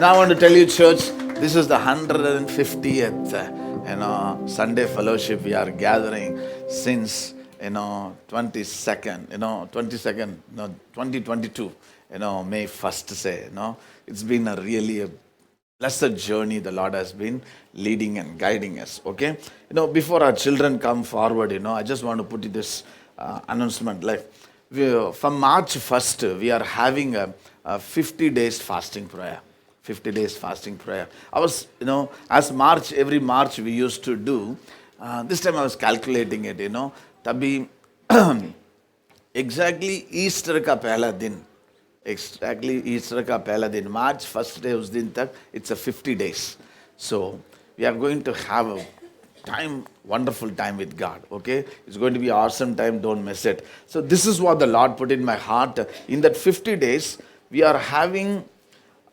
Now I want to tell you, church, this is the 150th, Sunday fellowship we are gathering since, 22nd, 2022, May 1st say, it's been a really a blessed journey the Lord has been leading and guiding us. Okay, before our children come forward, I just want to put this announcement. Like from March 1st, we are having a 50 days fasting prayer. 50 days fasting prayer. I was, as March, every March we used to do. This time I was calculating it, तभी exactly Easter का पहला दिन, exactly Easter का पहला दिन, March first day उस दिन तक, it's a 50 days. So we are going to have a time, wonderful time with God. Okay, it's going to be awesome time. Don't miss it. So this is what the Lord put in my heart. In that 50 days, we are having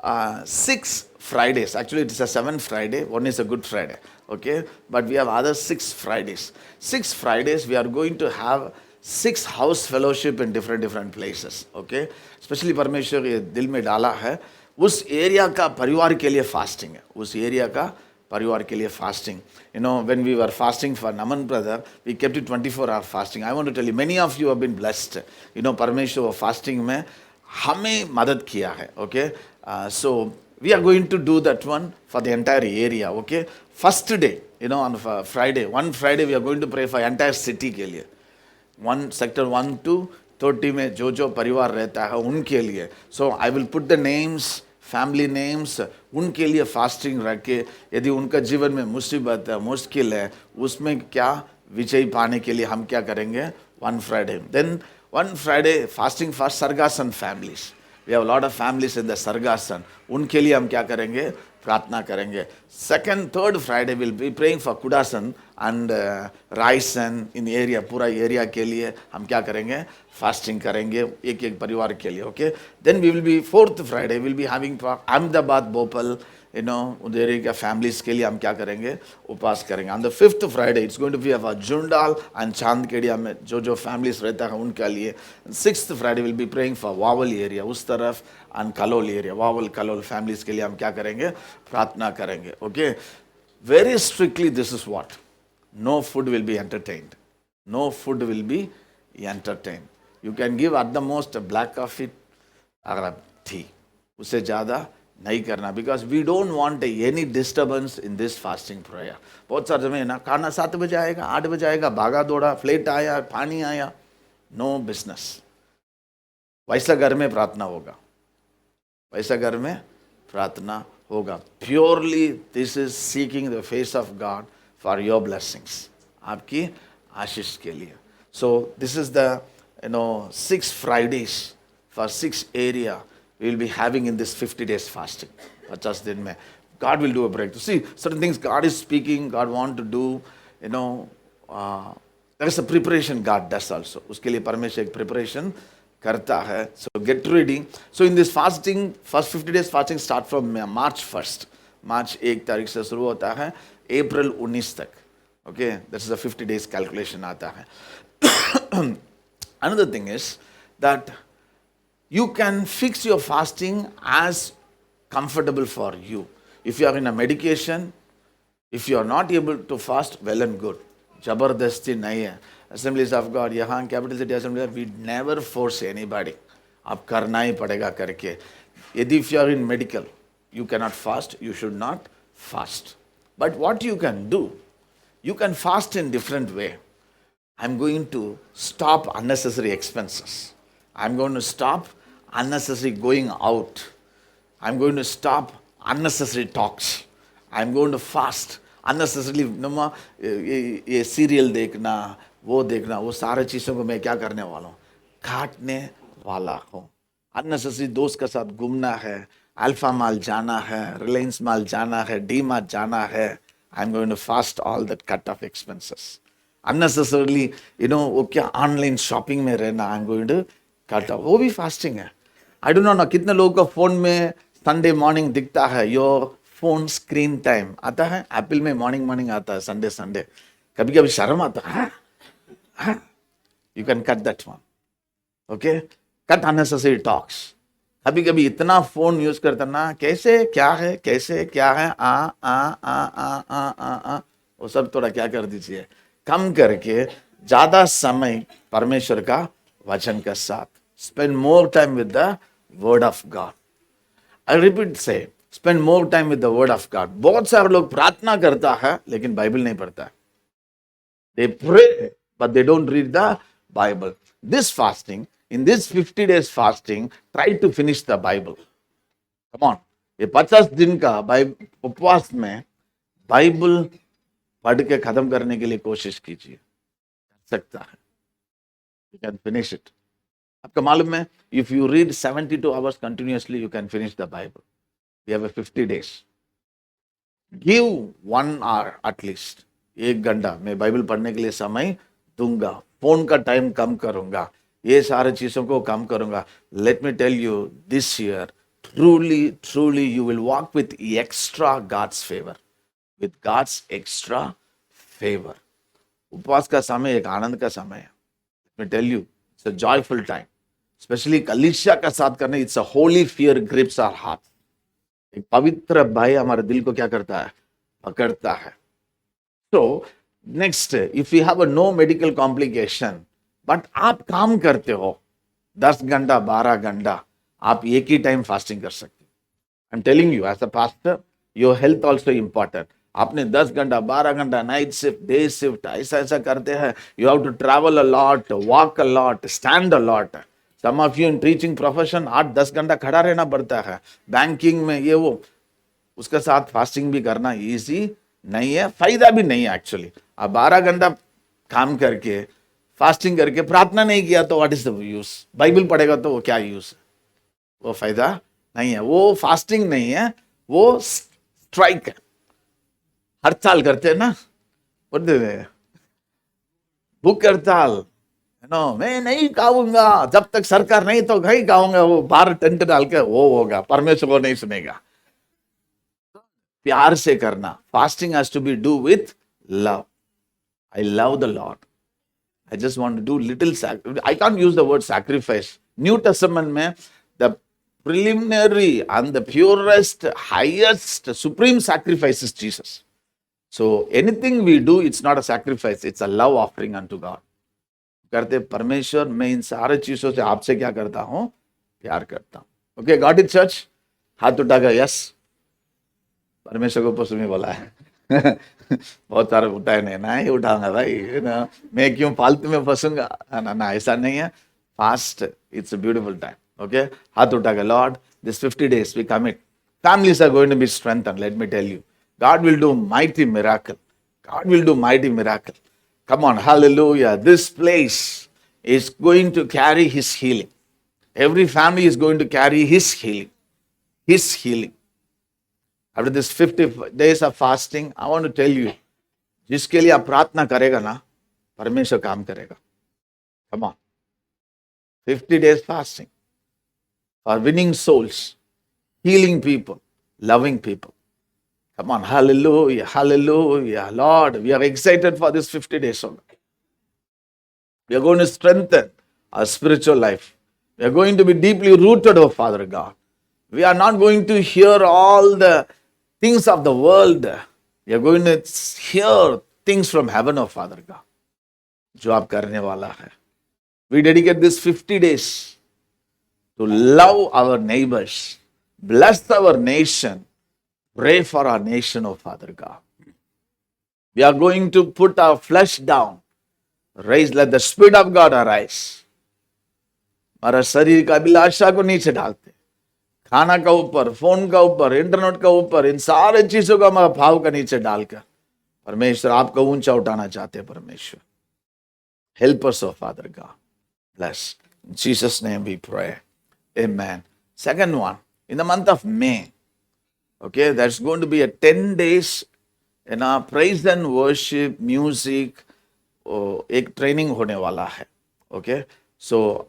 6 Fridays. Actually, it is a 7th Friday. One is a Good Friday. Okay, but we have other 6 Fridays. 6 Fridays we are going to have 6 house fellowship in different places. Okay, especially परमेश्वर ये दिल में डाला है, उस area का परिवार के लिए फास्टिंग है, उस एरिया का परिवार के लिए fasting. When we were fasting for Naman brother, we kept it 24-hour fasting. I want to tell you, many of you have been blessed. परमेश्वर फास्टिंग में हमें मदद किया है. Okay, so we are going to do that one for the entire area. Okay, first day, on Friday, one Friday we are going to pray for entire city के लिए. One sector 1 to 30 में जो परिवार रहता है उनके लिए. So I will put the names, family names, उनके लिए fasting रख के, यदि उनका जीवन में मुसीबत है, मुश्किल है, उसमें क्या विजय पाने के लिए हम क्या करेंगे? One Friday. Then one Friday fasting for Sargasan families. We have a lot of families in the Sargasan. उनके लिए हम क्या करेंगे? प्रार्थना करेंगे. Second, third Friday we'll be praying for Kudasan and Raisan in the area, पूरा area के लिए हम क्या करेंगे? फास्टिंग करेंगे एक परिवार के लिए. Okay, then we will be fourth Friday we'll be having for Ahmedabad, Bhopal, उन एरिया के families के लिए हम क्या करेंगे? उपवास करेंगे. On the fifth Friday it's going to be about Jundal and Chandkedia में जो families रहता है उनके लिए. Sixth Friday we'll be praying for Wawal area, उस तरफ and Kalol area, Wawal Kalol families के लिए हम क्या करेंगे? प्रार्थना करेंगे. Okay, very strictly this is what, no food will be entertained. No food will be entertained. You can give at the most a black coffee or tea. उससे ज़्यादा नहीं करना, because we don't want any disturbance in this fasting prayer. बहुत सारे समय ना खाना 7 बजे आएगा, 8 बजे आएगा, भागा दौड़ा, प्लेट आया, पानी आया, no business. वैसा घर में प्रार्थना होगा, वैसा घर में प्रार्थना होगा. Purely this is seeking the face of God for your blessings, आपकी आशीष के लिए. So this is the 6 Fridays for 6 area we will be having in this 50 days fasting. 50 दिन में God will do a breakthrough. See, certain things God is speaking, God want to do, there is a preparation God does also. उसके लिए परमेश्वर एक preparation करता है. So get ready. So in this fasting, first 50 days fasting start from March 1st. March 1 तारीख से शुरू होता है, April 19 तक. Okay, that is a 50 days calculation आता है. Another thing is that you can fix your fasting as comfortable for you. If you are in a medication, if you are not able to fast, well and good. जबरदस्ती नहीं है. Assemblies of God, यहाँ Capital City Assembly, we never force anybody. आप करना ही पड़ेगा करके. यदि if you are in medical, you cannot fast, you should not fast. But what you can do, you can fast in different way. I'm going to stop unnecessary expenses. I'm going to stop unnecessary going out. I'm going to stop unnecessary talks. I'm going to fast unnecessarily. ये serial देखना, वो सारे चीज़ों को मैं क्या करने वाला हूँ? काटने वाला हूँ. Unnecessary दोस्त के साथ घूमना है, अल्फा माल जाना है, रिलायंस माल जाना है, डी मार्ट जाना है. I'm going to fast all that cut off expenses. Unnecessarily, वो क्या ऑनलाइन शॉपिंग में रहना, I'm going to cut off. वो भी फास्टिंग है. I do not know कितने लोगों का फोन में संडे मॉर्निंग दिखता है. योर फोन स्क्रीन टाइम आता है, एप्पल में मॉर्निंग आता है संडे. कभी कभी शर्म आता है. You can cut that one. Okay, cut unnecessary talks. कभी कभी इतना फोन यूज करता ना, कैसे क्या है, कैसे क्या है, आ वो सब थोड़ा क्या कर दीजिए, कम करके ज्यादा समय परमेश्वर का वचन के साथ, spend more time with the word of God. I repeat say, spend more time with the word of God. बहुत सारे लोग प्रार्थना करता है लेकिन बाइबल नहीं पढ़ता है। They pray, but they don't read the Bible. This fasting, in this 50 days fasting, try to finish the Bible. Come on. ये 50 दिन का उपवास में बाइबल पढ़ के खत्म करने के लिए कोशिश कीजिए, कर सकता है। You can finish it. आपका मालूम है, if you read 72 hours continuously, you can finish the Bible. We have a 50 days. Give 1 hour at least. 1 घंटा मैं बाइबल पढ़ने के लिए समय दूंगा, फोन का टाइम कम करूंगा, ये सारे चीजों को कम करूंगा। Let me tell you, this year truly you will walk with extra God's favor, with God's extra favor. उपवास का समय एक आनंद का समय है। Let me tell you, it's a joyful time, especially कलीसिया का साथ करने। It's a holy fear grips our heart. एक पवित्र भय हमारे दिल को क्या करता है, पकड़ता है। So next, if you have a no medical complication, but आप काम करते हो 10 घंटा 12 घंटा, आप एक ही टाइम फास्टिंग कर सकते हो। I am telling you as a pastor, your health also important. आपने 10 घंटा 12 घंटा नाइट शिफ्ट डे शिफ्ट ऐसा करते हैं, you have to travel a lot, walk a lot, stand a lot. Some of you in teaching profession 8-10 घंटा खड़ा रहना पड़ता है, बैंकिंग में ये वो, उसके साथ फास्टिंग भी करना इजी नहीं है, फायदा भी नहीं है एक्चुअली। आप 12 घंटा काम करके फास्टिंग करके प्रार्थना नहीं किया तो what is the use? Bible पढ़ेगा तो वो क्या यूज है? वो फायदा नहीं है, वो फास्टिंग नहीं है, वो स्ट्राइक है। हड़ताल करते हैं ना, बोलते हैं भूख हड़ताल, नो मैं नहीं खाऊंगा जब तक सरकार नहीं तो नहीं खाऊंगा, वो बाहर टेंट डाल के वो होगा, परमेश्वर को नहीं सुनेगा। प्यार से करना, fasting has to be do with love. I love the lord, I just want to do little I can't use the word sacrifice. New Testament में the preliminary and the purest, highest, supreme sacrifice is Jesus. So anything we do, it's not a sacrifice, it's a love offering unto God. करते परमेश्वर, मैं इन सारे चीजों से आपसे क्या करता हूँ, प्यार करता हूँ। Okay, got it church? हाथ उठाकर यस, परमेश्वर को पशु में बोला है। बहुत सारे उठाए नहीं उठाऊंगा भाई ना, मैं क्यों फालतू में फंसूंगा ना, ऐसा नहीं है। Fast, it's a beautiful time. Okay, हाथ उठा के, Lord this 50 days we commit, families are going to be strengthened. Let me tell you, God will do mighty miracle. God will do mighty miracle. Come on, hallelujah. This place is going to carry his healing. Every family is going to carry his healing. His healing. After this 50 days of fasting, I want to tell you, जिसके लिए आप प्रार्थना करेगा ना, परमेश्वर काम करेगा। Come on. 50 days fasting for winning souls, healing people, loving people. Come on, hallelujah, hallelujah. Lord, we are excited for this 50 days. We are going to strengthen our spiritual life. We are going to be deeply rooted, oh Father God. We are not going to hear all the things of the world. We are going to hear things from heaven, oh Father God. जो आप करने वाला है. We dedicate this 50 days to love our neighbors, bless our nation, pray for our nation, oh Father God. We are going to put our flesh down, raise, let the Spirit of God arise. हमारा शरीर का अभिलाषा को नीचे डालते, खाना का ऊपर, phone का ऊपर, इंटरनेट का ऊपर, इन सारे चीजों का हमारा भाव का नीचे डालकर परमेश्वर आपको ऊंचा उठाना चाहते हैं। परमेश्वर, help us, oh Father God. Bless. In Jesus' name we pray. Amen. Second one, in the month of May, okay, there's going to be a 10 days praise and worship, music, एक ट्रेनिंग होने वाला है। Okay, so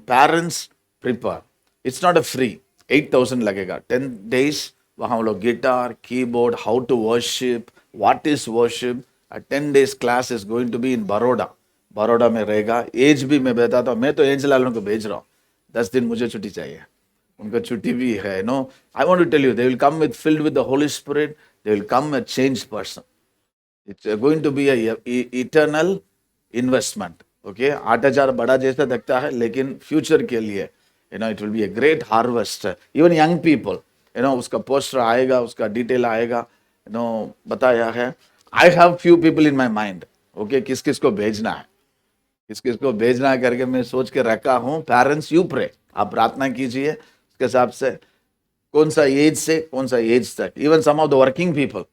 parents prepare. It's not a free, 8,000 लगेगा। 10 days वहाँ हम लोग guitar, keyboard, how to worship, what is worship. A 10 days class is going to be in Baroda. Baroda में रहेगा। एज भी मैं बताता हूँ, मैं तो एज लालों को भेज रहा हूँ, 10 दिन मुझे छुट्टी चाहिए। उनका छुट्टी भी है, no. I want to tell you, they will come with filled with the holy spirit, they will come a change person. It's going to be a eternal investment. Okay, आटा जार बड़ा जैसा दिखता है, लेकिन फ्यूचर के लिए it will be a great harvest. Even young people, उसका पोस्टर आएगा, उसका डिटेल आएगा, बताया है. I have few people in my mind. Okay, किस किस को भेजना है, किस किस को भेजना है करके मैं सोच के रखा हूँ. पेरेंट्स, यू प्रे, आप प्रार्थना कीजिए उसके हिसाब से कौन सा एज से कौन सा एज तक. Even some of the working people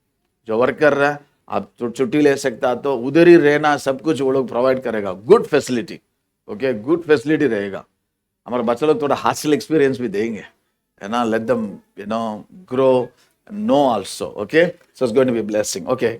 जो वर्क कर रहा है, आप छुट्टी ले सकता तो उधर ही रहना, सब कुछ वो लोग प्रोवाइड करेगा. Good facility. Okay, good facility रहेगा. हमारे बच्चे लोग थोड़ा हॉस्टल एक्सपीरियंस भी देंगे, है ना. Let them grow, no also. Okay, so it's going to be blessing. Okay.